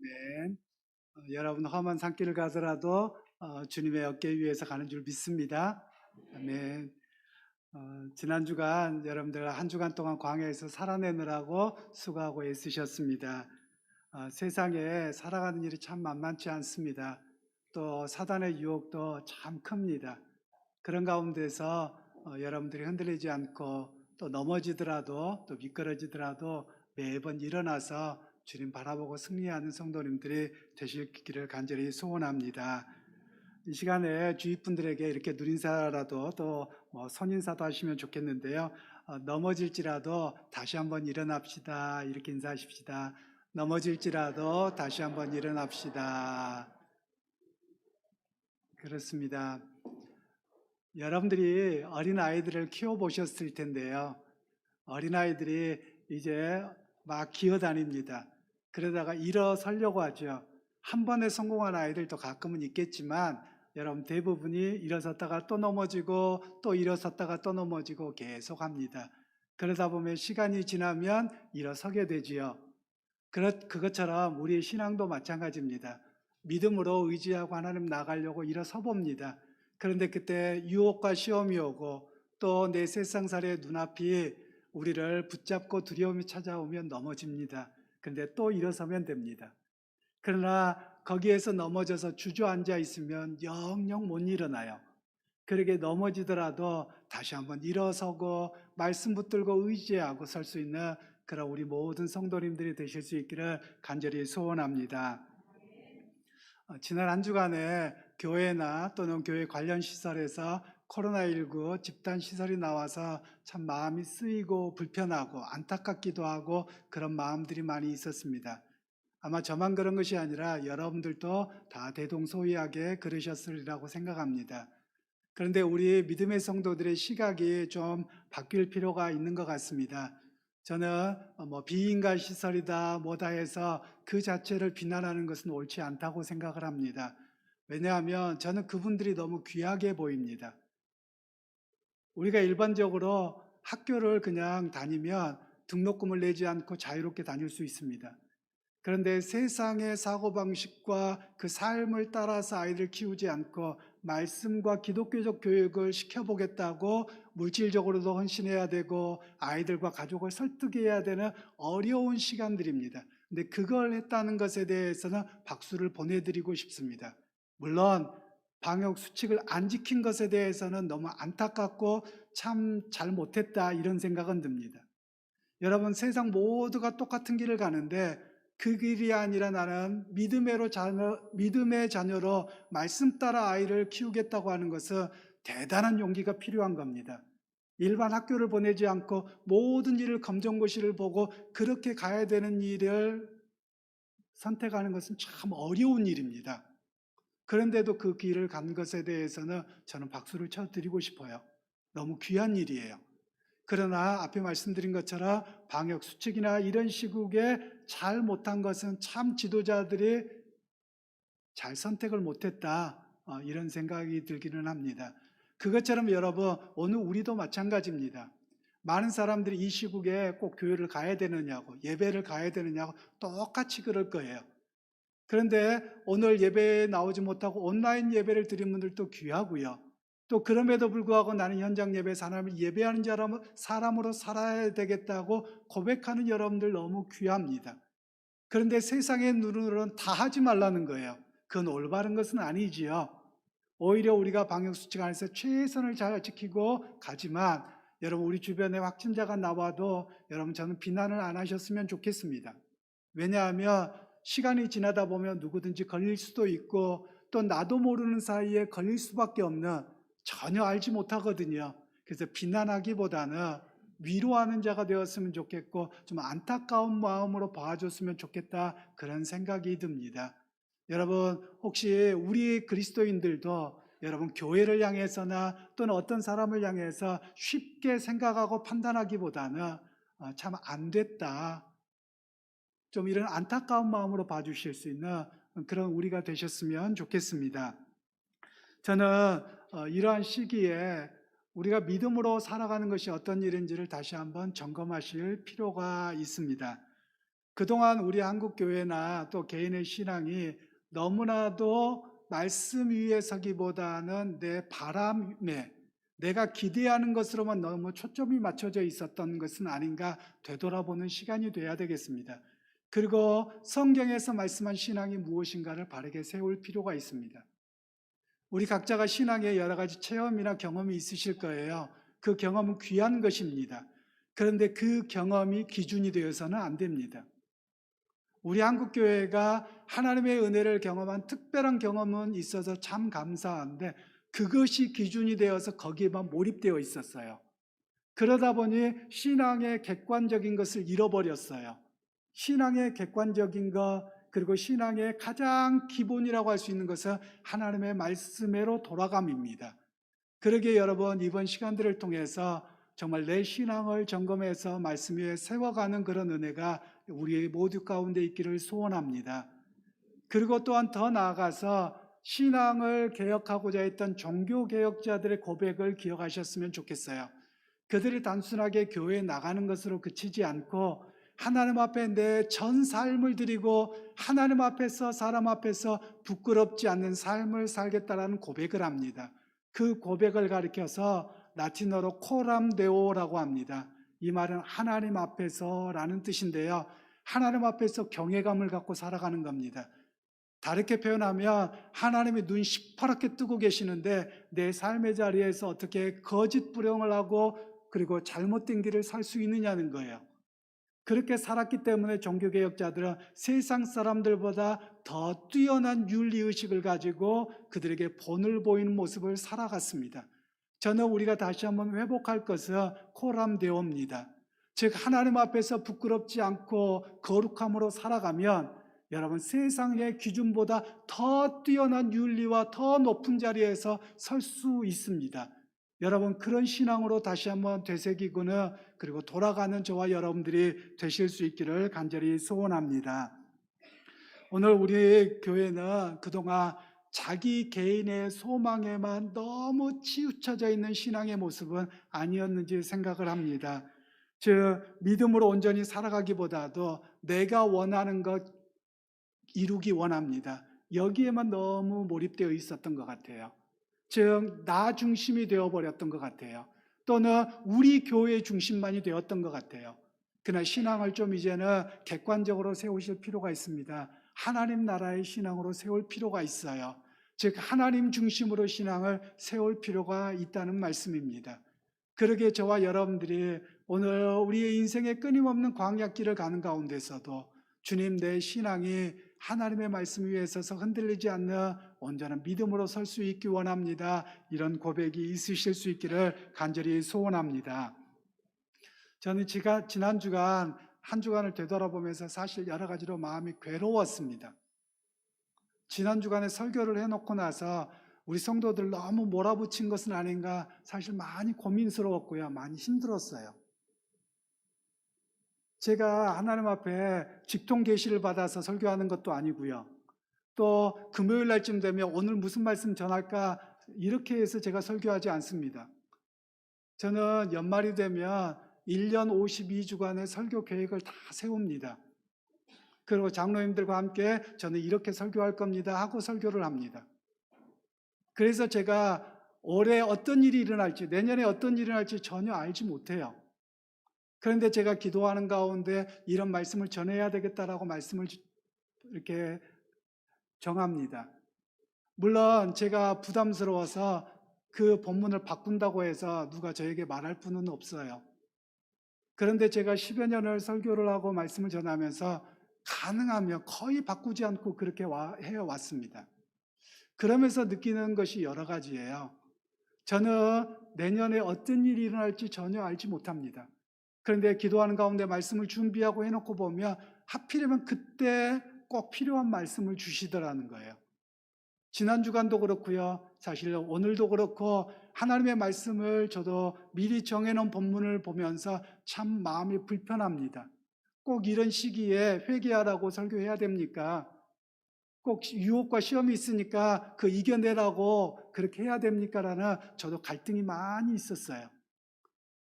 아멘. 여러분 험한 산길을 가더라도 주님의 어깨 위에서 가는 줄 믿습니다. 아멘. 지난 주간 여러분들 한 주간 동안 광야에서 살아내느라고 수고하고 애쓰셨습니다. 세상에 살아가는 일이 참 만만치 않습니다. 또 사단의 유혹도 참 큽니다. 그런 가운데서 여러분들이 흔들리지 않고 또 넘어지더라도 또 미끄러지더라도 매번 일어나서 주님 바라보고 승리하는 성도님들이 되시기를 간절히 소원합니다. 이 시간에 주위 분들에게 이렇게 누린사라도 또뭐 선인사도 하시면 좋겠는데요. 넘어질지라도 다시 한번 일어납시다. 이렇게 인사하십시다. 넘어질지라도 다시 한번 일어납시다. 그렇습니다. 여러분들이 어린아이들을 키워보셨을 텐데요. 어린아이들이 이제 막 기어다닙니다. 그러다가 일어서려고 하죠. 한 번에 성공한 아이들도 가끔은 있겠지만 여러분 대부분이 일어섰다가 또 넘어지고 또 일어섰다가 또 넘어지고 계속 합니다. 그러다 보면 시간이 지나면 일어서게 되지요. 그것처럼 우리의 신앙도 마찬가지입니다. 믿음으로 의지하고 하나님 나가려고 일어서 봅니다. 그런데 그때 유혹과 시험이 오고 또 내 세상살이의 눈앞이 우리를 붙잡고 두려움이 찾아오면 넘어집니다. 그런데 또 일어서면 됩니다. 그러나 거기에서 넘어져서 주저앉아 있으면 영영 못 일어나요. 그렇게 넘어지더라도 다시 한번 일어서고 말씀 붙들고 의지하고 설 수 있는 그런 우리 모든 성도님들이 되실 수 있기를 간절히 소원합니다. 지난 한 주간에 교회나 또는 교회 관련 시설에서 코로나19 집단 시설이 나와서 참 마음이 쓰이고 불편하고 안타깝기도 하고 그런 마음들이 많이 있었습니다. 아마 저만 그런 것이 아니라 여러분들도 다 대동소이하게 그러셨으리라고 생각합니다. 그런데 우리 믿음의 성도들의 시각이 좀 바뀔 필요가 있는 것 같습니다. 저는 뭐 비인간 시설이다 뭐다 해서 그 자체를 비난하는 것은 옳지 않다고 생각을 합니다. 왜냐하면 저는 그분들이 너무 귀하게 보입니다. 우리가 일반적으로 학교를 그냥 다니면 등록금을 내지 않고 자유롭게 다닐 수 있습니다. 그런데 세상의 사고방식과 그 삶을 따라서 아이를 키우지 않고 말씀과 기독교적 교육을 시켜보겠다고 물질적으로도 헌신해야 되고 아이들과 가족을 설득해야 되는 어려운 시간들입니다. 근데 그걸 했다는 것에 대해서는 박수를 보내드리고 싶습니다. 물론 방역 수칙을 안 지킨 것에 대해서는 너무 안타깝고 참 잘못했다 이런 생각은 듭니다. 여러분 세상 모두가 똑같은 길을 가는데 그 길이 아니라 나는 믿음의 자녀로 말씀 따라 아이를 키우겠다고 하는 것은 대단한 용기가 필요한 겁니다. 일반 학교를 보내지 않고 모든 일을 검정고시를 보고 그렇게 가야 되는 일을 선택하는 것은 참 어려운 일입니다. 그런데도 그 길을 간 것에 대해서는 저는 박수를 쳐드리고 싶어요. 너무 귀한 일이에요. 그러나 앞에 말씀드린 것처럼 방역 수칙이나 이런 시국에 잘 못한 것은 참 지도자들이 잘 선택을 못했다 이런 생각이 들기는 합니다. 그것처럼 여러분 오늘 우리도 마찬가지입니다. 많은 사람들이 이 시국에 꼭 교회를 가야 되느냐고 예배를 가야 되느냐고 똑같이 그럴 거예요. 그런데 오늘 예배에 나오지 못하고 온라인 예배를 드린 분들도 귀하고요. 또 그럼에도 불구하고 나는 현장 예배 사람을 예배하는 사람으로 살아야 되겠다고 고백하는 여러분들 너무 귀합니다. 그런데 세상의 눈으로는 다 하지 말라는 거예요. 그건 올바른 것은 아니지요. 오히려 우리가 방역수칙 안에서 최선을 잘 지키고 가지만 여러분 우리 주변에 확진자가 나와도 여러분 저는 비난을 안 하셨으면 좋겠습니다. 왜냐하면 시간이 지나다 보면 누구든지 걸릴 수도 있고 또 나도 모르는 사이에 걸릴 수밖에 없는 전혀 알지 못하거든요. 그래서 비난하기보다는 위로하는 자가 되었으면 좋겠고 좀 안타까운 마음으로 봐줬으면 좋겠다 그런 생각이 듭니다. 여러분 혹시 우리 그리스도인들도 여러분 교회를 향해서나 또는 어떤 사람을 향해서 쉽게 생각하고 판단하기보다는 참 안 됐다 좀 이런 안타까운 마음으로 봐주실 수 있는 그런 우리가 되셨으면 좋겠습니다. 저는 이러한 시기에 우리가 믿음으로 살아가는 것이 어떤 일인지를 다시 한번 점검하실 필요가 있습니다. 그동안 우리 한국 교회나 또 개인의 신앙이 너무나도 말씀 위에 서기보다는 내 바람에 내가 기대하는 것으로만 너무 초점이 맞춰져 있었던 것은 아닌가 되돌아보는 시간이 돼야 되겠습니다. 그리고 성경에서 말씀한 신앙이 무엇인가를 바르게 세울 필요가 있습니다. 우리 각자가 신앙에 여러 가지 체험이나 경험이 있으실 거예요. 그 경험은 귀한 것입니다. 그런데 그 경험이 기준이 되어서는 안 됩니다. 우리 한국교회가 하나님의 은혜를 경험한 특별한 경험은 있어서 참 감사한데 그것이 기준이 되어서 거기에만 몰입되어 있었어요. 그러다 보니 신앙의 객관적인 것을 잃어버렸어요. 신앙의 객관적인 것, 그리고 신앙의 가장 기본이라고 할 수 있는 것은 하나님의 말씀으로 돌아감입니다. 그러기에 여러분, 이번 시간들을 통해서 정말 내 신앙을 점검해서 말씀 위에 세워가는 그런 은혜가 우리 모두 가운데 있기를 소원합니다. 그리고 또한 더 나아가서 신앙을 개혁하고자 했던 종교개혁자들의 고백을 기억하셨으면 좋겠어요. 그들이 단순하게 교회에 나가는 것으로 그치지 않고 하나님 앞에 내 전 삶을 드리고 하나님 앞에서 사람 앞에서 부끄럽지 않는 삶을 살겠다라는 고백을 합니다. 그 고백을 가리켜서 라틴어로 코람데오라고 합니다. 이 말은 하나님 앞에서라는 뜻인데요. 하나님 앞에서 경외감을 갖고 살아가는 겁니다. 다르게 표현하면 하나님이 눈 시퍼렇게 뜨고 계시는데 내 삶의 자리에서 어떻게 거짓 불형을 하고 그리고 잘못된 길을 살 수 있느냐는 거예요. 그렇게 살았기 때문에 종교개혁자들은 세상 사람들보다 더 뛰어난 윤리의식을 가지고 그들에게 본을 보이는 모습을 살아갔습니다. 저는 우리가 다시 한번 회복할 것은 코람데오입니다. 즉 하나님 앞에서 부끄럽지 않고 거룩함으로 살아가면 여러분 세상의 기준보다 더 뛰어난 윤리와 더 높은 자리에서 설 수 있습니다. 여러분 그런 신앙으로 다시 한번 되새기고는 그리고 돌아가는 저와 여러분들이 되실 수 있기를 간절히 소원합니다. 오늘 우리 교회는 그동안 자기 개인의 소망에만 너무 치우쳐져 있는 신앙의 모습은 아니었는지 생각을 합니다. 즉 믿음으로 온전히 살아가기보다도 내가 원하는 것 이루기 원합니다. 여기에만 너무 몰입되어 있었던 것 같아요. 즉 나 중심이 되어버렸던 것 같아요. 또는 우리 교회 중심만이 되었던 것 같아요. 그러나 신앙을 좀 이제는 객관적으로 세우실 필요가 있습니다. 하나님 나라의 신앙으로 세울 필요가 있어요. 즉 하나님 중심으로 신앙을 세울 필요가 있다는 말씀입니다. 그러기에 저와 여러분들이 오늘 우리의 인생의 끊임없는 광야길을 가는 가운데서도 주님 내 신앙이 하나님의 말씀 위에 서서 흔들리지 않는 온전한 믿음으로 설 수 있기 원합니다. 이런 고백이 있으실 수 있기를 간절히 소원합니다. 저는 지난 주간 한 주간을 되돌아보면서 사실 여러 가지로 마음이 괴로웠습니다. 지난 주간에 설교를 해놓고 나서 우리 성도들 너무 몰아붙인 것은 아닌가 사실 많이 고민스러웠고요. 많이 힘들었어요. 제가 하나님 앞에 직통 계시를 받아서 설교하는 것도 아니고요. 또 금요일 날쯤 되면 오늘 무슨 말씀 전할까 이렇게 해서 제가 설교하지 않습니다. 저는 연말이 되면 1년 52주간의 설교 계획을 다 세웁니다. 그리고 장로님들과 함께 저는 이렇게 설교할 겁니다 하고 설교를 합니다. 그래서 제가 올해 어떤 일이 일어날지 내년에 어떤 일이 일어날지 전혀 알지 못해요. 그런데 제가 기도하는 가운데 이런 말씀을 전해야 되겠다라고 말씀을 이렇게 정합니다. 물론 제가 부담스러워서 그 본문을 바꾼다고 해서 누가 저에게 말할 분은 없어요. 그런데 제가 10여 년을 설교를 하고 말씀을 전하면서 가능하면 거의 바꾸지 않고 그렇게 해왔습니다. 그러면서 느끼는 것이 여러 가지예요. 저는 내년에 어떤 일이 일어날지 전혀 알지 못합니다. 그런데 기도하는 가운데 말씀을 준비하고 해놓고 보면 하필이면 그때 꼭 필요한 말씀을 주시더라는 거예요. 지난 주간도 그렇고요. 사실 오늘도 그렇고 하나님의 말씀을 저도 미리 정해놓은 본문을 보면서 참 마음이 불편합니다. 꼭 이런 시기에 회개하라고 설교해야 됩니까? 꼭 유혹과 시험이 있으니까 그 이겨내라고 그렇게 해야 됩니까? 라는 저도 갈등이 많이 있었어요.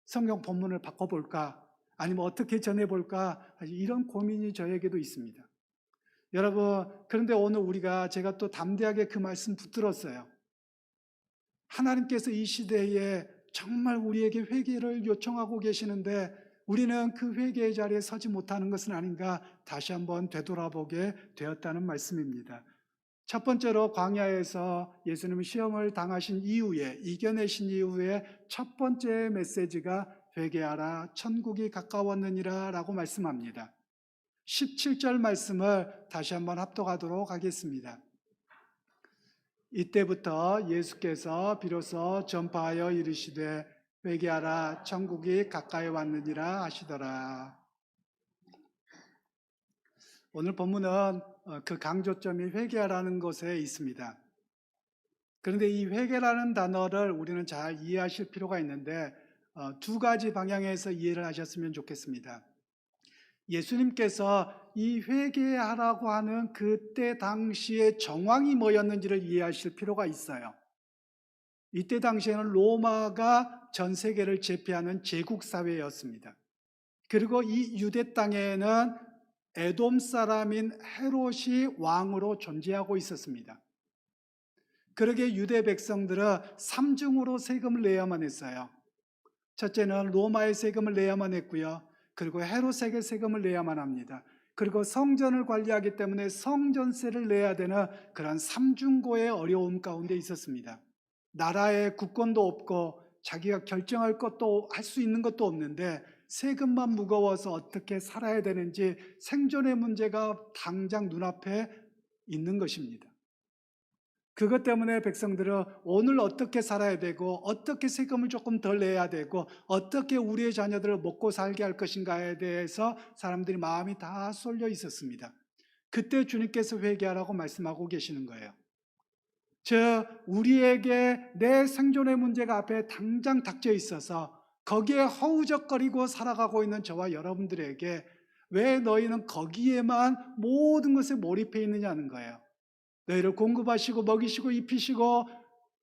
성경 본문을 바꿔볼까? 아니면 어떻게 전해볼까? 이런 고민이 저에게도 있습니다. 여러분, 그런데 오늘 제가 또 담대하게 그 말씀 붙들었어요. 하나님께서 이 시대에 정말 우리에게 회개를 요청하고 계시는데 우리는 그 회개의 자리에 서지 못하는 것은 아닌가 다시 한번 되돌아보게 되었다는 말씀입니다. 첫 번째로 광야에서 예수님이 시험을 당하신 이후에, 이겨내신 이후에 첫 번째 메시지가 회개하라 천국이 가까웠느니라 라고 말씀합니다. 17절 말씀을 다시 한번 합독하도록 하겠습니다. 이때부터 예수께서 비로소 전파하여 이르시되 회개하라 천국이 가까이 왔느니라 하시더라. 오늘 본문은 그 강조점이 회개하라는 것에 있습니다. 그런데 이 회개라는 단어를 우리는 잘 이해하실 필요가 있는데 두 가지 방향에서 이해를 하셨으면 좋겠습니다. 예수님께서 이 회개하라고 하는 그때 당시의 정황이 뭐였는지를 이해하실 필요가 있어요. 이때 당시에는 로마가 전 세계를 제패하는 제국 사회였습니다. 그리고 이 유대 땅에는 에돔 사람인 헤롯이 왕으로 존재하고 있었습니다. 그러게 유대 백성들은 삼중으로 세금을 내야만 했어요. 첫째는 로마의 세금을 내야만 했고요. 그리고 헤롯에게 세금을 내야만 합니다. 그리고 성전을 관리하기 때문에 성전세를 내야 되는 그런 삼중고의 어려움 가운데 있었습니다. 나라에 국권도 없고 자기가 결정할 것도 할 수 있는 것도 없는데 세금만 무거워서 어떻게 살아야 되는지 생존의 문제가 당장 눈앞에 있는 것입니다. 그것 때문에 백성들은 오늘 어떻게 살아야 되고 어떻게 세금을 조금 덜 내야 되고 어떻게 우리의 자녀들을 먹고 살게 할 것인가에 대해서 사람들이 마음이 다 쏠려 있었습니다. 그때 주님께서 회개하라고 말씀하고 계시는 거예요. 즉 우리에게 내 생존의 문제가 앞에 당장 닥쳐 있어서 거기에 허우적거리고 살아가고 있는 저와 여러분들에게 왜 너희는 거기에만 모든 것에 몰입해 있느냐는 거예요. 너희를 공급하시고 먹이시고 입히시고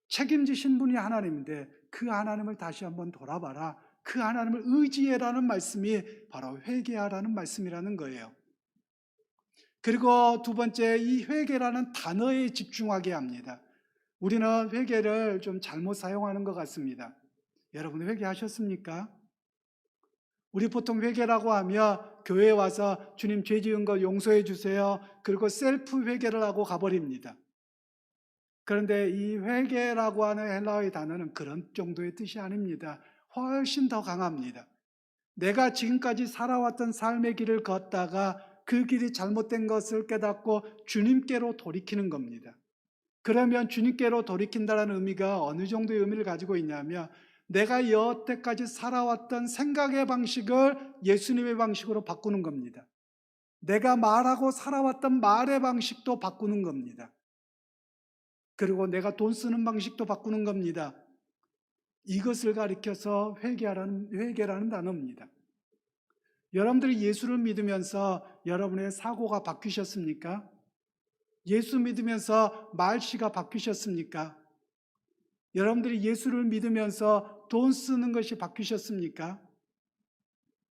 책임지신 분이 하나님인데 그 하나님을 다시 한번 돌아봐라. 그 하나님을 의지해라는 말씀이 바로 회개하라는 말씀이라는 거예요. 그리고 두 번째, 이 회개라는 단어에 집중하게 합니다. 우리는 회개를 좀 잘못 사용하는 것 같습니다. 여러분 회개하셨습니까? 우리 보통 회개라고 하면 교회에 와서 주님 죄 지은 거 용서해 주세요. 그리고 셀프 회개를 하고 가버립니다. 그런데 이 회개라고 하는 헬라어의 단어는 그런 정도의 뜻이 아닙니다. 훨씬 더 강합니다. 내가 지금까지 살아왔던 삶의 길을 걷다가 그 길이 잘못된 것을 깨닫고 주님께로 돌이키는 겁니다. 그러면 주님께로 돌이킨다는 의미가 어느 정도의 의미를 가지고 있냐면 내가 여태까지 살아왔던 생각의 방식을 예수님의 방식으로 바꾸는 겁니다. 내가 말하고 살아왔던 말의 방식도 바꾸는 겁니다. 그리고 내가 돈 쓰는 방식도 바꾸는 겁니다. 이것을 가리켜서 회개라는 단어입니다. 여러분들이 예수를 믿으면서 여러분의 사고가 바뀌셨습니까? 예수 믿으면서 말씨가 바뀌셨습니까? 여러분들이 예수를 믿으면서 돈 쓰는 것이 바뀌셨습니까?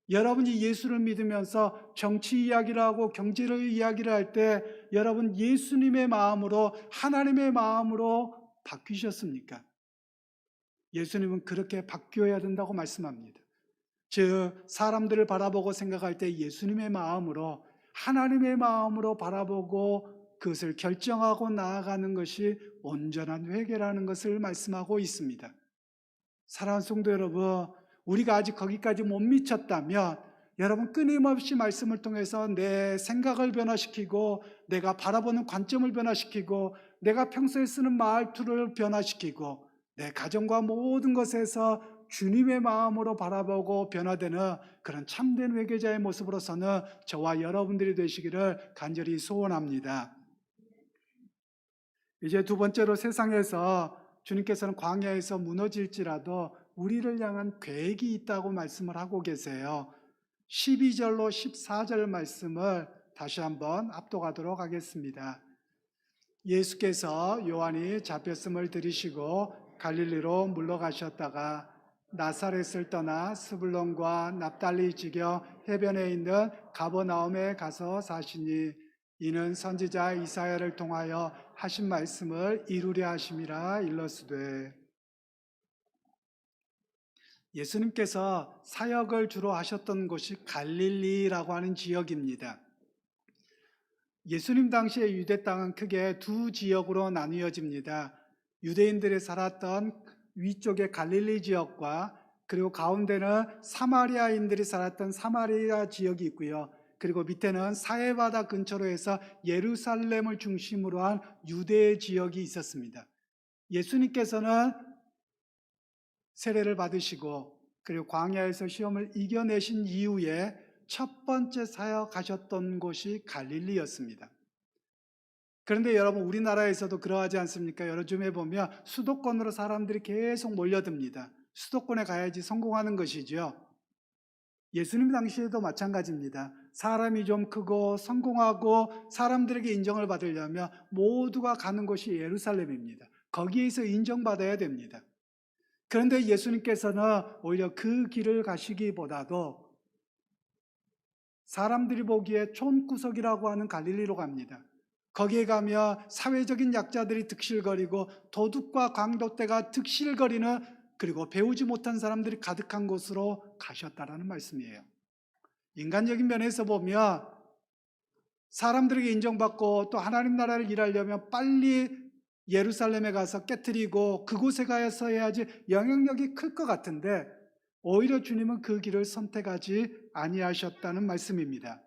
여러분이 예수를 믿으면서 정치 이야기를 하고 경제를 이야기를 할 때 여러분 예수님의 마음으로 하나님의 마음으로 바뀌셨습니까? 예수님은 그렇게 바뀌어야 된다고 말씀합니다. 즉 사람들을 바라보고 생각할 때 예수님의 마음으로 하나님의 마음으로 바라보고 그것을 결정하고 나아가는 것이 온전한 회개라는 것을 말씀하고 있습니다. 사랑하는 성도 여러분, 우리가 아직 거기까지 못 미쳤다면 여러분 끊임없이 말씀을 통해서 내 생각을 변화시키고 내가 바라보는 관점을 변화시키고 내가 평소에 쓰는 말투를 변화시키고 내 가정과 모든 것에서 주님의 마음으로 바라보고 변화되는 그런 참된 회개자의 모습으로서는 저와 여러분들이 되시기를 간절히 소원합니다. 이제 두 번째로 세상에서 주님께서는 광야에서 무너질지라도 우리를 향한 계획이 있다고 말씀을 하고 계세요. 12절로 14절 말씀을 다시 한번 합독하도록 하겠습니다. 예수께서 요한이 잡혔음을 들으시고 갈릴리로 물러가셨다가 나사렛을 떠나 스불론과 납달리 지경 해변에 있는 가버나움에 가서 사시니 이는 선지자 이사야를 통하여 하신 말씀을 이루려 하심이라 일렀으되. 예수님께서 사역을 주로 하셨던 곳이 갈릴리라고 하는 지역입니다. 예수님 당시의 유대 땅은 크게 두 지역으로 나뉘어집니다. 유대인들이 살았던 위쪽의 갈릴리 지역과 그리고 가운데는 사마리아인들이 살았던 사마리아 지역이 있고요. 그리고 밑에는 사해바다 근처로 해서 예루살렘을 중심으로 한 유대 지역이 있었습니다. 예수님께서는 세례를 받으시고 그리고 광야에서 시험을 이겨내신 이후에 첫 번째 사역하셨던 곳이 갈릴리였습니다. 그런데 여러분, 우리나라에서도 그러하지 않습니까? 요즘에 보면 수도권으로 사람들이 계속 몰려듭니다. 수도권에 가야지 성공하는 것이죠. 예수님 당시에도 마찬가지입니다. 사람이 좀 크고 성공하고 사람들에게 인정을 받으려면 모두가 가는 곳이 예루살렘입니다. 거기에서 인정받아야 됩니다. 그런데 예수님께서는 오히려 그 길을 가시기보다도 사람들이 보기에 촌구석이라고 하는 갈릴리로 갑니다. 거기에 가면 사회적인 약자들이 득실거리고 도둑과 광도떼가 득실거리는, 그리고 배우지 못한 사람들이 가득한 곳으로 가셨다라는 말씀이에요. 인간적인 면에서 보면 사람들에게 인정받고 또 하나님 나라를 일하려면 빨리 예루살렘에 가서 깨트리고 그곳에 가서 해야지 영향력이 클 것 같은데, 오히려 주님은 그 길을 선택하지 아니하셨다는 말씀입니다.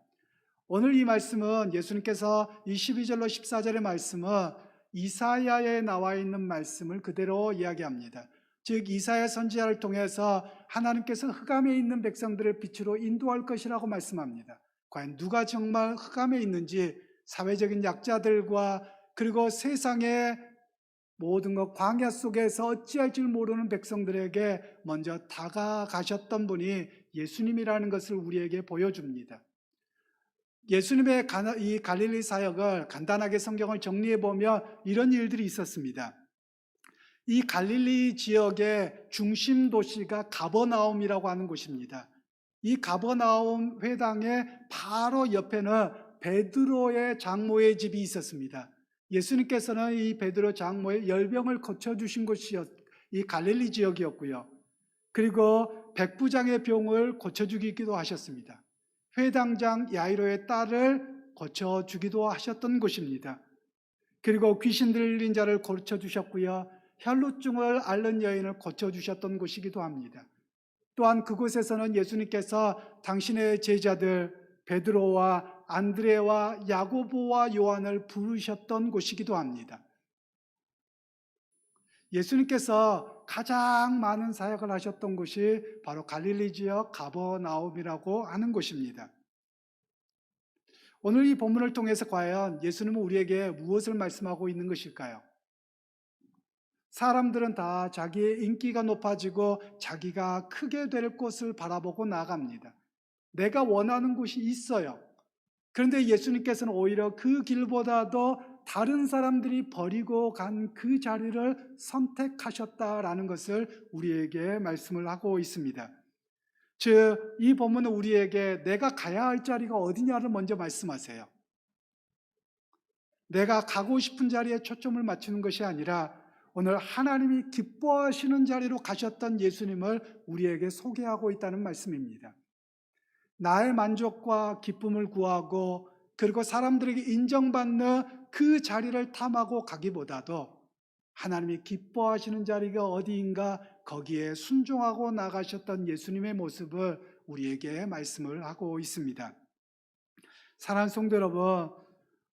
오늘 이 말씀은 예수님께서 이 12절로 14절의 말씀은 이사야에 나와 있는 말씀을 그대로 이야기합니다. 즉 이사야 선지자를 통해서 하나님께서 흑암에 있는 백성들을 빛으로 인도할 것이라고 말씀합니다. 과연 누가 정말 흑암에 있는지, 사회적인 약자들과 그리고 세상의 모든 것 광야 속에서 어찌할 줄 모르는 백성들에게 먼저 다가가셨던 분이 예수님이라는 것을 우리에게 보여줍니다. 예수님의 이 갈릴리 사역을 간단하게 성경을 정리해 보면 이런 일들이 있었습니다. 이 갈릴리 지역의 중심 도시가 가버나움이라고 하는 곳입니다. 이 가버나움 회당의 바로 옆에는 베드로의 장모의 집이 있었습니다. 예수님께서는 이 베드로 장모의 열병을 고쳐주신 곳이 이 갈릴리 지역이었고요. 그리고 백부장의 병을 고쳐주기도 하셨습니다. 회당장 야이로의 딸을 고쳐주기도 하셨던 곳입니다. 그리고 귀신 들린 자를 고쳐주셨고요. 혈루증을 앓는 여인을 고쳐주셨던 곳이기도 합니다. 또한 그곳에서는 예수님께서 당신의 제자들 베드로와 안드레와 야고보와 요한을 부르셨던 곳이기도 합니다. 예수님께서 가장 많은 사역을 하셨던 곳이 바로 갈릴리 지역 가버나움이라고 하는 곳입니다. 오늘 이 본문을 통해서 과연 예수님은 우리에게 무엇을 말씀하고 있는 것일까요? 사람들은 다 자기의 인기가 높아지고 자기가 크게 될 곳을 바라보고 나갑니다. 내가 원하는 곳이 있어요. 그런데 예수님께서는 오히려 그 길보다도 다른 사람들이 버리고 간 그 자리를 선택하셨다라는 것을 우리에게 말씀을 하고 있습니다. 즉, 이 본문은 우리에게 내가 가야 할 자리가 어디냐를 먼저 말씀하세요. 내가 가고 싶은 자리에 초점을 맞추는 것이 아니라 오늘 하나님이 기뻐하시는 자리로 가셨던 예수님을 우리에게 소개하고 있다는 말씀입니다. 나의 만족과 기쁨을 구하고 그리고 사람들에게 인정받는 그 자리를 탐하고 가기보다도 하나님이 기뻐하시는 자리가 어디인가 거기에 순종하고 나가셨던 예수님의 모습을 우리에게 말씀을 하고 있습니다. 사랑하는 성도 여러분,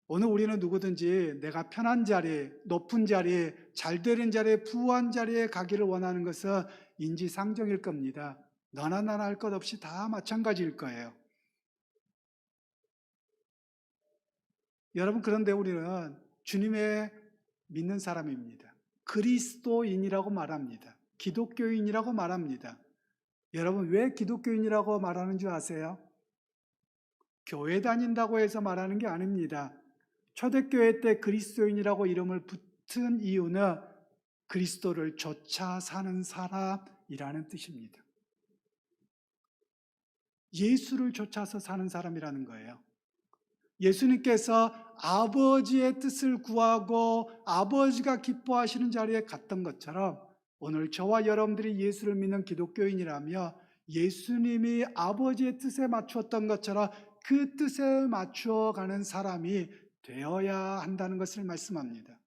오늘 우리는 누구든지 내가 편한 자리, 높은 자리, 잘 되는 자리에, 부한 자리에 가기를 원하는 것은 인지상정일 겁니다. 너나 나나 할 것 없이 다 마찬가지일 거예요. 여러분, 그런데 우리는 주님의 믿는 사람입니다. 그리스도인이라고 말합니다. 기독교인이라고 말합니다. 여러분, 왜 기독교인이라고 말하는 줄 아세요? 교회 다닌다고 해서 말하는 게 아닙니다. 초대교회 때 그리스도인이라고 이름을 붙은 이유는 그리스도를 좇아 사는 사람, 사람이라는 뜻입니다. 예수를 쫓아서 사는 사람이라는 거예요. 예수님께서 아버지의 뜻을 구하고 아버지가 기뻐하시는 자리에 갔던 것처럼 오늘 저와 여러분들이 예수를 믿는 기독교인이라며 예수님이 아버지의 뜻에 맞추었던 것처럼 그 뜻에 맞추어가는 사람이 되어야 한다는 것을 말씀합니다.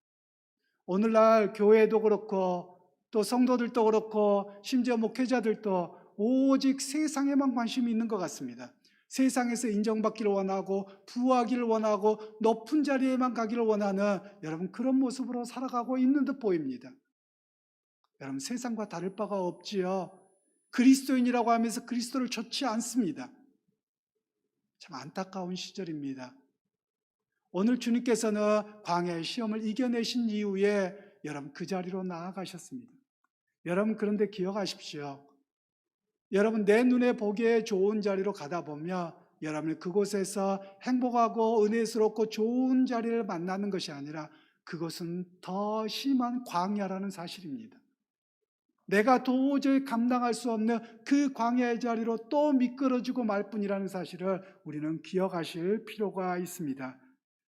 오늘날 교회도 그렇고 또 성도들도 그렇고 심지어 목회자들도 오직 세상에만 관심이 있는 것 같습니다. 세상에서 인정받기를 원하고 부하기를 원하고 높은 자리에만 가기를 원하는 여러분 그런 모습으로 살아가고 있는 듯 보입니다. 여러분 세상과 다를 바가 없지요. 그리스도인이라고 하면서 그리스도를 좇지 않습니다. 참 안타까운 시절입니다. 오늘 주님께서는 광야의 시험을 이겨내신 이후에 여러분 그 자리로 나아가셨습니다. 여러분 그런데 기억하십시오. 여러분 내 눈에 보기에 좋은 자리로 가다 보면 여러분이 그곳에서 행복하고 은혜스럽고 좋은 자리를 만나는 것이 아니라 그것은 더 심한 광야라는 사실입니다. 내가 도저히 감당할 수 없는 그 광야의 자리로 또 미끄러지고 말 뿐이라는 사실을 우리는 기억하실 필요가 있습니다.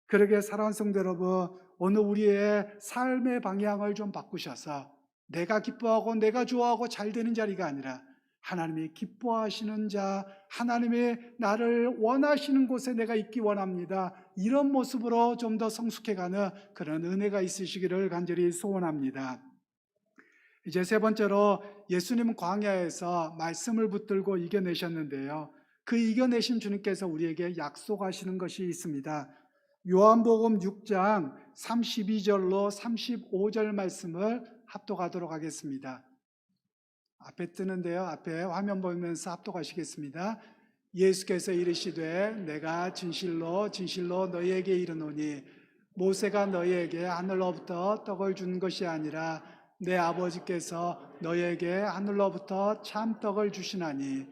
그러게 사랑하는 성도 여러분, 오늘 우리의 삶의 방향을 좀 바꾸셔서 내가 기뻐하고 내가 좋아하고 잘 되는 자리가 아니라 하나님이 기뻐하시는 자, 하나님이 나를 원하시는 곳에 내가 있기 원합니다. 이런 모습으로 좀 더 성숙해가는 그런 은혜가 있으시기를 간절히 소원합니다. 이제 세 번째로 예수님은 광야에서 말씀을 붙들고 이겨내셨는데요. 그 이겨내신 주님께서 우리에게 약속하시는 것이 있습니다. 요한복음 6장 32절로 35절 말씀을 합독하도록 하겠습니다. 앞에 뜨는데요. 앞에 화면 보면서 합독하시겠습니다. 예수께서 이르시되 내가 진실로 진실로 너희에게 이르노니 모세가 너희에게 하늘로부터 떡을 준 것이 아니라 내 아버지께서 너희에게 하늘로부터 참 떡을 주시나니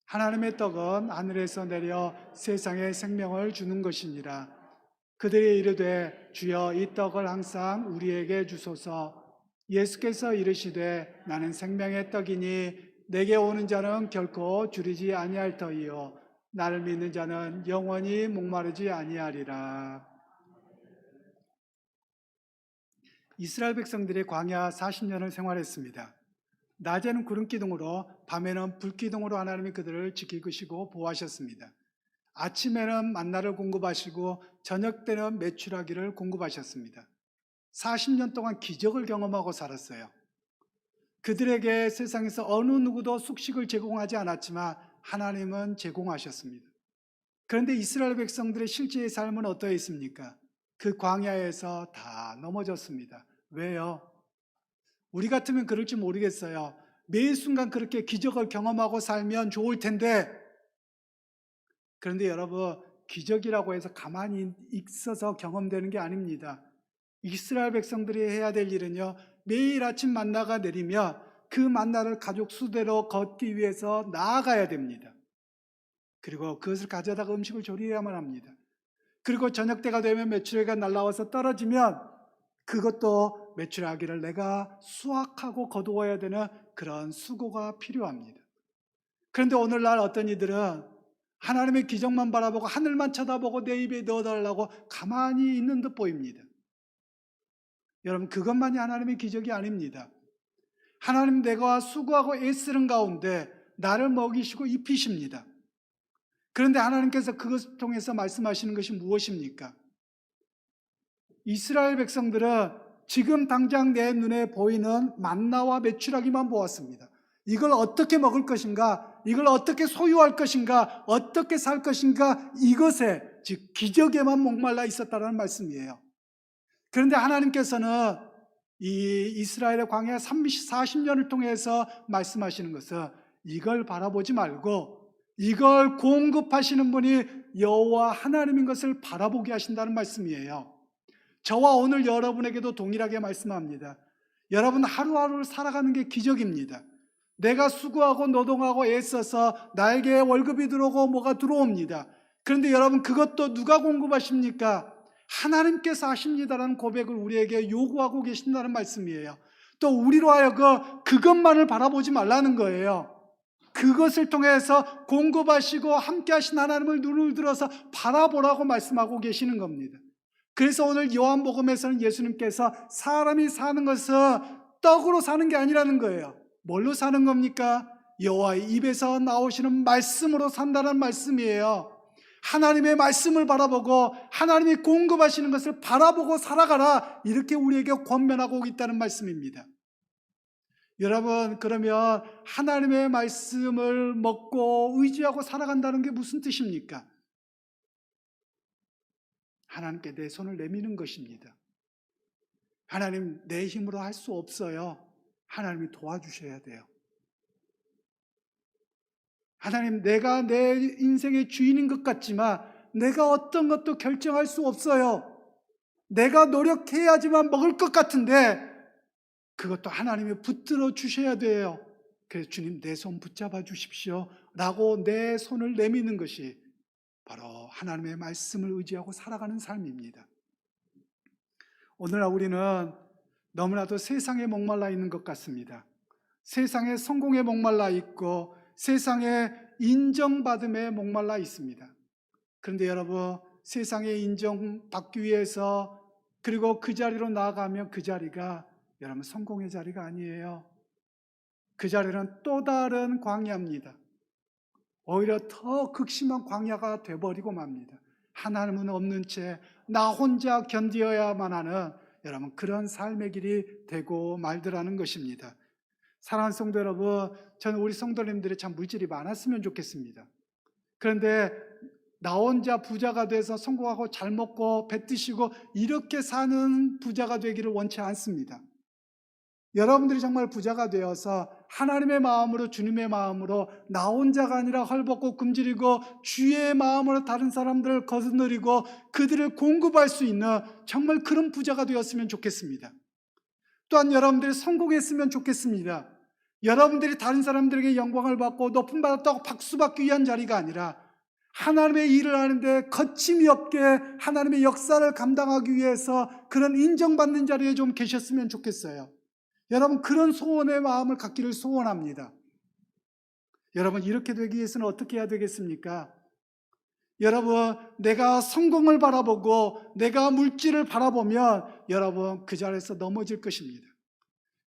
하나님의 떡은 하늘에서 내려 세상에 생명을 주는 것이니라. 그들이 이르되 주여 이 떡을 항상 우리에게 주소서. 예수께서 이르시되 나는 생명의 떡이니 내게 오는 자는 결코 줄이지 아니할 터이요 나를 믿는 자는 영원히 목마르지 아니하리라. 이스라엘 백성들이 광야 40년을 생활했습니다. 낮에는 구름 기둥으로 밤에는 불 기둥으로 하나님이 그들을 지키시고 보호하셨습니다. 아침에는 만나를 공급하시고 저녁 때는 메추라기를 공급하셨습니다. 40년 동안 기적을 경험하고 살았어요. 그들에게 세상에서 어느 누구도 숙식을 제공하지 않았지만 하나님은 제공하셨습니다. 그런데 이스라엘 백성들의 실제의 삶은 어떠했습니까? 그 광야에서 다 넘어졌습니다. 왜요? 우리 같으면 그럴지 모르겠어요. 매 순간 그렇게 기적을 경험하고 살면 좋을 텐데, 그런데 여러분 기적이라고 해서 가만히 있어서 경험되는 게 아닙니다. 이스라엘 백성들이 해야 될 일은요, 매일 아침 만나가 내리면 그 만나를 가족 수대로 걷기 위해서 나아가야 됩니다. 그리고 그것을 가져다가 음식을 조리해야만 합니다. 그리고 저녁 때가 되면 메추라기가 날아와서 떨어지면 그것도 메추라기를 내가 수확하고 거두어야 되는 그런 수고가 필요합니다. 그런데 오늘날 어떤 이들은 하나님의 기적만 바라보고 하늘만 쳐다보고 내 입에 넣어달라고 가만히 있는 듯 보입니다. 여러분 그것만이 하나님의 기적이 아닙니다. 하나님 내가 수고하고 애쓰는 가운데 나를 먹이시고 입히십니다. 그런데 하나님께서 그것을 통해서 말씀하시는 것이 무엇입니까? 이스라엘 백성들은 지금 당장 내 눈에 보이는 만나와 메추라기만 보았습니다. 이걸 어떻게 먹을 것인가, 이걸 어떻게 소유할 것인가, 어떻게 살 것인가, 이것에 즉 기적에만 목말라 있었다는 말씀이에요. 그런데 하나님께서는 이 이스라엘의 광야 40년을 통해서 말씀하시는 것은 이걸 바라보지 말고 이걸 공급하시는 분이 여호와 하나님인 것을 바라보게 하신다는 말씀이에요. 저와 오늘 여러분에게도 동일하게 말씀합니다. 여러분 하루하루를 살아가는 게 기적입니다. 내가 수고하고 노동하고 애써서 나에게 월급이 들어오고 뭐가 들어옵니다. 그런데 여러분 그것도 누가 공급하십니까? 하나님께서 하십니다라는 고백을 우리에게 요구하고 계신다는 말씀이에요. 또 우리로 하여금 그것만을 바라보지 말라는 거예요. 그것을 통해서 공급하시고 함께하신 하나님을 눈을 들어서 바라보라고 말씀하고 계시는 겁니다. 그래서 오늘 요한복음에서는 예수님께서 사람이 사는 것은 떡으로 사는 게 아니라는 거예요. 뭘로 사는 겁니까? 여호와의 입에서 나오시는 말씀으로 산다는 말씀이에요. 하나님의 말씀을 바라보고 하나님이 공급하시는 것을 바라보고 살아가라, 이렇게 우리에게 권면하고 있다는 말씀입니다. 여러분, 그러면 하나님의 말씀을 먹고 의지하고 살아간다는 게 무슨 뜻입니까? 하나님께 내 손을 내미는 것입니다. 하나님, 내 힘으로 할 수 없어요. 하나님이 도와주셔야 돼요. 하나님, 내가 내 인생의 주인인 것 같지만 내가 어떤 것도 결정할 수 없어요. 내가 노력해야지만 먹을 것 같은데 그것도 하나님이 붙들어 주셔야 돼요. 그래서 주님, 내 손 붙잡아 주십시오 라고 내 손을 내미는 것이 바로 하나님의 말씀을 의지하고 살아가는 삶입니다. 오늘날 우리는 너무나도 세상에 목말라 있는 것 같습니다. 세상의 성공에 목말라 있고 세상의 인정받음에 목말라 있습니다. 그런데 여러분, 세상의 인정받기 위해서 그리고 그 자리로 나아가면 그 자리가 여러분 성공의 자리가 아니에요. 그 자리는 또 다른 광야입니다. 오히려 더 극심한 광야가 돼버리고 맙니다. 하나님은 없는 채 나 혼자 견디어야만 하는 여러분 그런 삶의 길이 되고 말더라는 것입니다. 사랑하는 성도 여러분, 저는 우리 성도님들이 참 물질이 많았으면 좋겠습니다. 그런데 나 혼자 부자가 돼서 성공하고 잘 먹고 배 뜨시고 이렇게 사는 부자가 되기를 원치 않습니다. 여러분들이 정말 부자가 되어서 하나님의 마음으로, 주님의 마음으로 나 혼자가 아니라 헐벗고 굶주리고 주의 마음으로 다른 사람들을 거느리고 그들을 공급할 수 있는 정말 그런 부자가 되었으면 좋겠습니다. 또한 여러분들이 성공했으면 좋겠습니다. 여러분들이 다른 사람들에게 영광을 받고 높임 받았다고 박수받기 위한 자리가 아니라 하나님의 일을 하는데 거침이 없게 하나님의 역사를 감당하기 위해서 그런 인정받는 자리에 좀 계셨으면 좋겠어요. 여러분, 그런 소원의 마음을 갖기를 소원합니다. 여러분, 이렇게 되기 위해서는 어떻게 해야 되겠습니까? 여러분, 내가 성공을 바라보고 내가 물질을 바라보면 여러분 그 자리에서 넘어질 것입니다.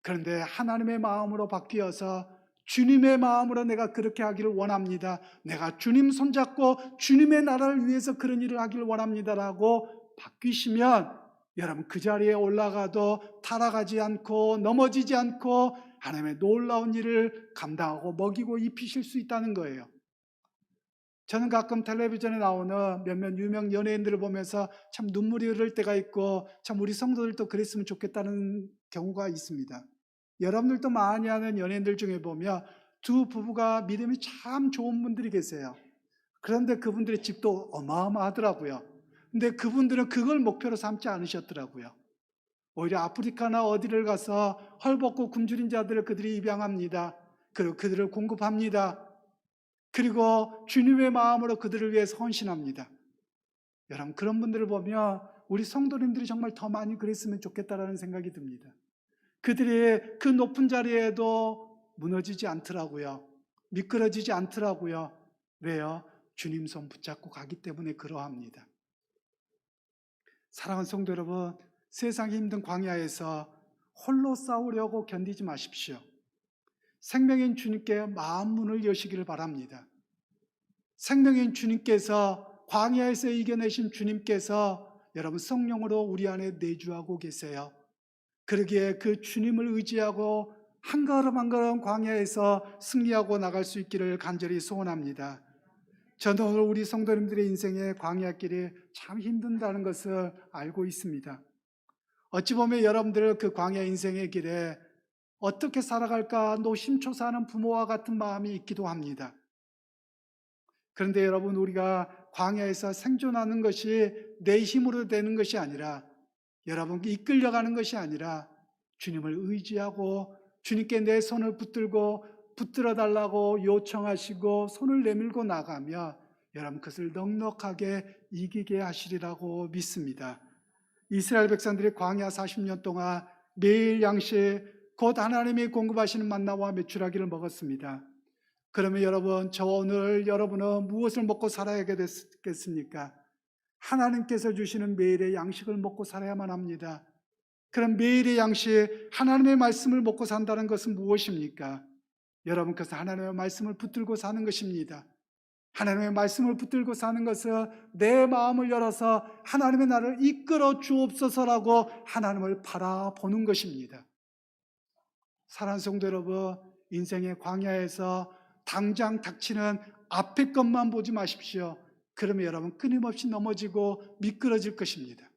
그런데 하나님의 마음으로 바뀌어서 주님의 마음으로 내가 그렇게 하기를 원합니다. 내가 주님 손잡고 주님의 나라를 위해서 그런 일을 하기를 원합니다라고 바뀌시면 여러분 그 자리에 올라가도 타락하지 않고 넘어지지 않고 하나님의 놀라운 일을 감당하고 먹이고 입히실 수 있다는 거예요. 저는 가끔 텔레비전에 나오는 몇몇 유명 연예인들을 보면서 참 눈물이 흐를 때가 있고 참 우리 성도들도 그랬으면 좋겠다는 경우가 있습니다. 여러분들도 많이 아는 연예인들 중에 보면 두 부부가 믿음이 참 좋은 분들이 계세요. 그런데 그분들의 집도 어마어마하더라고요. 근데 그분들은 그걸 목표로 삼지 않으셨더라고요. 오히려 아프리카나 어디를 가서 헐벗고 굶주린 자들을 그들이 입양합니다. 그리고 그들을 공급합니다. 그리고 주님의 마음으로 그들을 위해서 헌신합니다. 여러분, 그런 분들을 보면 우리 성도님들이 정말 더 많이 그랬으면 좋겠다라는 생각이 듭니다. 그들이 그 높은 자리에도 무너지지 않더라고요. 미끄러지지 않더라고요. 왜요? 주님 손 붙잡고 가기 때문에 그러합니다. 사랑하는 성도 여러분, 세상이 힘든 광야에서 홀로 싸우려고 견디지 마십시오. 생명인 주님께 마음 문을 여시기를 바랍니다. 생명인 주님께서, 광야에서 이겨내신 주님께서 여러분 성령으로 우리 안에 내주하고 계세요. 그러기에 그 주님을 의지하고 한 걸음 한 걸음 광야에서 승리하고 나갈 수 있기를 간절히 소원합니다. 저는 오늘 우리 성도님들의 인생의 광야길이 참 힘든다는 것을 알고 있습니다. 어찌 보면 여러분들 그 광야 인생의 길에 어떻게 살아갈까 노심초사하는 부모와 같은 마음이 있기도 합니다. 그런데 여러분, 우리가 광야에서 생존하는 것이 내 힘으로 되는 것이 아니라, 여러분 이끌려가는 것이 아니라 주님을 의지하고 주님께 내 손을 붙들어 달라고 요청하시고 손을 내밀고 나가며 여러분 그것을 넉넉하게 이기게 하시리라고 믿습니다. 이스라엘 백성들이 광야 40년 동안 매일 양식 곧 하나님이 공급하시는 만나와 메추라기를 먹었습니다. 그러면 여러분, 저 오늘 여러분은 무엇을 먹고 살아야 되겠습니까? 하나님께서 주시는 매일의 양식을 먹고 살아야만 합니다. 그럼 매일의 양식, 하나님의 말씀을 먹고 산다는 것은 무엇입니까? 여러분께서 하나님의 말씀을 붙들고 사는 것입니다. 하나님의 말씀을 붙들고 사는 것은 내 마음을 열어서 하나님의 나를 이끌어 주옵소서라고 하나님을 바라보는 것입니다. 사랑하는 성도 여러분, 인생의 광야에서 당장 닥치는 앞의 것만 보지 마십시오. 그러면 여러분 끊임없이 넘어지고 미끄러질 것입니다.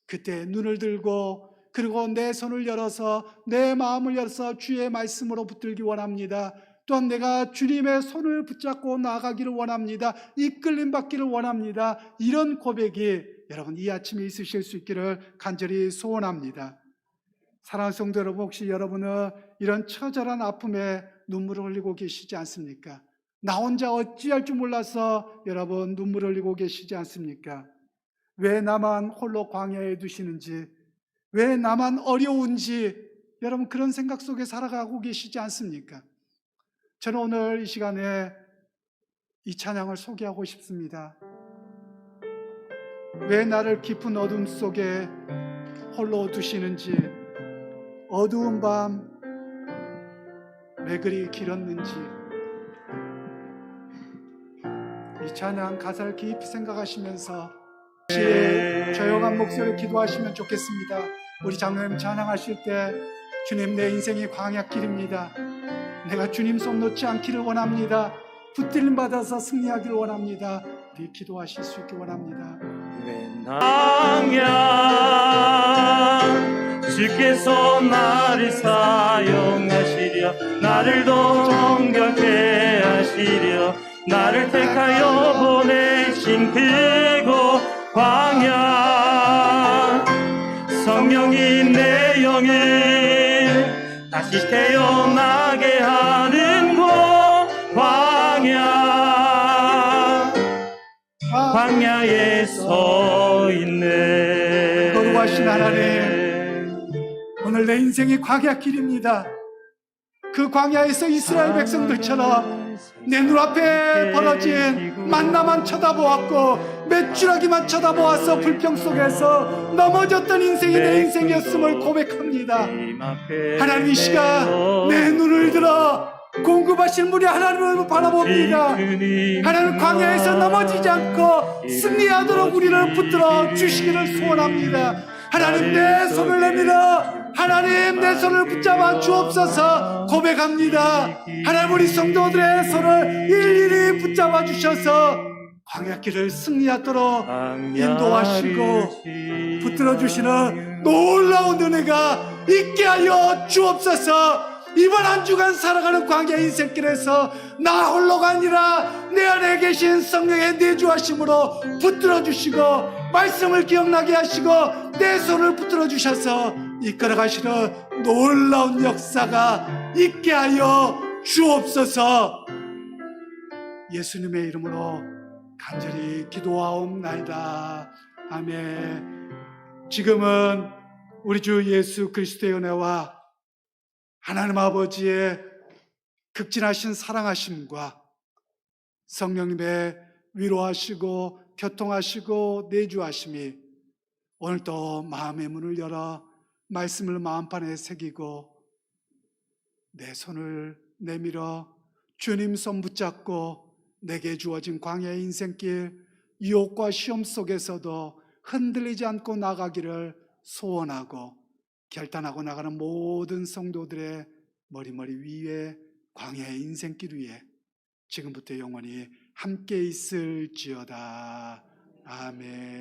그때 눈을 들고 그리고 내 손을 열어서 내 마음을 열어서 주의 말씀으로 붙들기 원합니다. 또한 내가 주님의 손을 붙잡고 나아가기를 원합니다. 이끌림 받기를 원합니다. 이런 고백이 여러분 이 아침에 있으실 수 있기를 간절히 소원합니다. 사랑하는 성도 여러분, 혹시 여러분은 이런 처절한 아픔에 눈물을 흘리고 계시지 않습니까? 나 혼자 어찌할 줄 몰라서 여러분 눈물을 흘리고 계시지 않습니까? 왜 나만 홀로 광야에 두시는지, 왜 나만 어려운지 여러분 그런 생각 속에 살아가고 계시지 않습니까? 저는 오늘 이 시간에 이 찬양을 소개하고 싶습니다. 왜 나를 깊은 어둠 속에 홀로 두시는지, 어두운 밤 왜 그리 길었는지, 이 찬양 가사를 깊이 생각하시면서 조용한 목소리로 기도하시면 좋겠습니다. 우리 장로님 찬양하실 때 주님, 내 인생이 광야길입니다. 내가 주님 손 놓지 않기를 원합니다. 붙들림 받아서 승리하기를 원합니다. 우리 기도하실 수 있기 원합니다. 광야 주께서 나를 사용하시려, 나를 동경케 하시려, 나를 택하여 보내신 그곳 광야, 성령이 내 영을 다시 태어나게 하는 곳 광야, 광야에 서 있네. 거룩하신 하나님, 오늘 내 인생이 광야길입니다. 그 광야에서 이스라엘 백성들처럼 내 눈앞에 벌어진 만나만 쳐다보았고 메추라기만 쳐다보아서 불평 속에서 넘어졌던 인생이 내 인생이었음을 고백합니다. 하나님, 이 시간 내 눈을 들어 공급하신 분이 하나님을 바라봅니다. 하나님, 광야에서 넘어지지 않고 승리하도록 우리를 붙들어 주시기를 소원합니다. 하나님, 내 손을 내밀어 하나님 내 손을 붙잡아 주옵소서 고백합니다. 하나님, 우리 성도들의 손을 일일이 붙잡아 주셔서 광야길을 승리하도록 인도하시고 붙들어 주시는 놀라운 은혜가 있게 하여 주옵소서. 이번 한 주간 살아가는 광야 인생길에서 나 홀로가 아니라 내 안에 계신 성령의 내주하심으로 붙들어 주시고 말씀을 기억나게 하시고 내 손을 붙들어 주셔서 이끌어 가시는 놀라운 역사가 있게 하여 주옵소서. 예수님의 이름으로 간절히 기도하옵나이다. 아멘. 지금은 우리 주 예수 그리스도의 은혜와 하나님 아버지의 극진하신 사랑하심과 성령님의 위로하시고 교통하시고 내주하심이 오늘도 마음의 문을 열어 말씀을 마음판에 새기고 내 손을 내밀어 주님 손 붙잡고 내게 주어진 광야의 인생길, 유혹과 시험 속에서도 흔들리지 않고 나가기를 소원하고 결단하고 나가는 모든 성도들의 머리머리 위에 광야의 인생길 위에 지금부터 영원히 함께 있을지어다. 아멘.